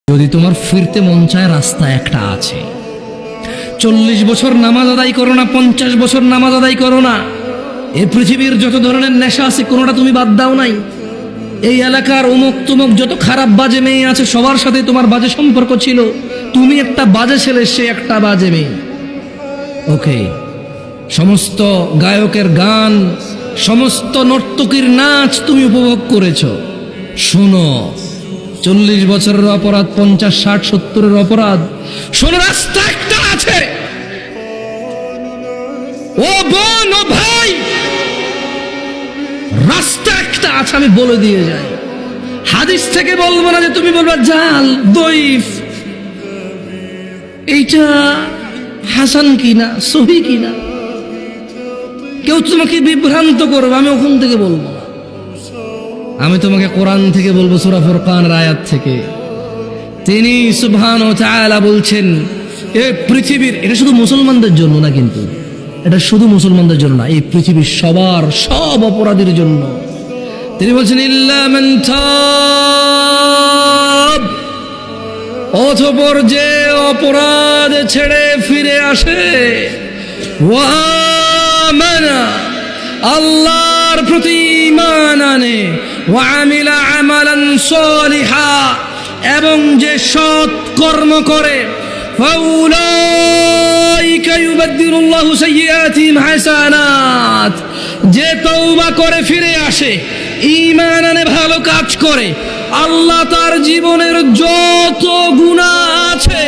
যদি তোমার ফিরতে মন চায়, রাস্তা একটা আছে। 40 বছর নামাজ আদায় করো না, 50 বছর নামাজ আদায় করো না, এই পৃথিবীর যত ধরনের নেশা আছে কোনোটা তুমি বাদ দাও নাই। এই এলাকার অমুক তুমুক যত খারাপ বাজে মেয়ে আছে সবার সাথে তোমার বাজে সম্পর্ক ছিল। তুমি একটা বাজে ছেলে, সে একটা বাজে মেয়ে। ওকে, সমস্ত গায়কের গান, সমস্ত নর্তকীর নাচ তুমি উপভোগ করেছো। শোনো, 40 বছরের অপরাধ, 50, 60, 70-এর অপরাধ। শোনো, রাস্তা একটা আছে। ও বোন, ও ভাই, রাস্তা একটা আছে, আমি বলে দিয়ে যাই। হাদিস থেকে বলবো না যে তুমি বলবা জাল, দইফ, এইটা হাসান কিনা, সহি কিনা। কেউ তোমাকে বিভ্রান্ত করবে, আমি ওখান থেকে বলবো না। আমি তোমাকে কোরআন থেকে বলবো, সূরা ফুরকানের আয়াত থেকে। তিনি সুবহানাহু ওয়া তাআলা বলছেন, এই পৃথিবীর, এটা শুধু মুসলমানদের জন্য না, কিন্তু এটা শুধু মুসলমানদের জন্য না, এই পৃথিবীর সবার, সব অপরাধীর জন্য। তিনি বলছেন, ইল্লা মান তাব, অতঃপর যে অপরাধ ছেড়ে ফিরে আসে, ওয়া আমানা, আল্লাহর প্রতি ঈমান আনে, ওয়া আমিলা আমালান সালিহা, এবং যে সৎ কর্ম করে, ফাউলাইকা ইউবাদদিলুল্লাহু সাইয়্যাতিহিম হাসানাত, যে তওবা করে ফিরে আসে, ঈমান আনে, ভালো কাজ করে, আল্লাহ তার জীবনের যত গুনাহ আছে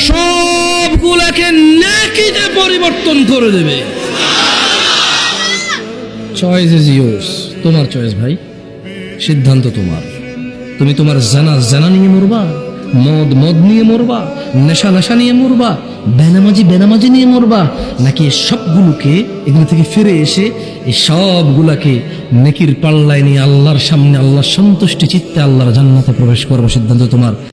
সবগুলোকে নেকিতে পরিবর্তন করে দেবে। চয়েস ইজ ইয়োর্স, তোমার চয়েস ভাই, সিদ্ধান্ত তোমার। তুমি তোমার জানা নিয়ে মরবা, মদ নিয়ে মরবা, নেশা নিয়ে মরবা, বেনামাজি নিয়ে মরবা, নাকি সবগুলোকে, এগুলো থেকে ফিরে এসে এই সবগুলাকে নেকির পাল্লায় নিয়ে আল্লাহর সামনে, আল্লাহর সন্তুষ্টি চিত্তে আল্লাহর জান্নাতে প্রবেশ করবো। সিদ্ধান্ত তোমার।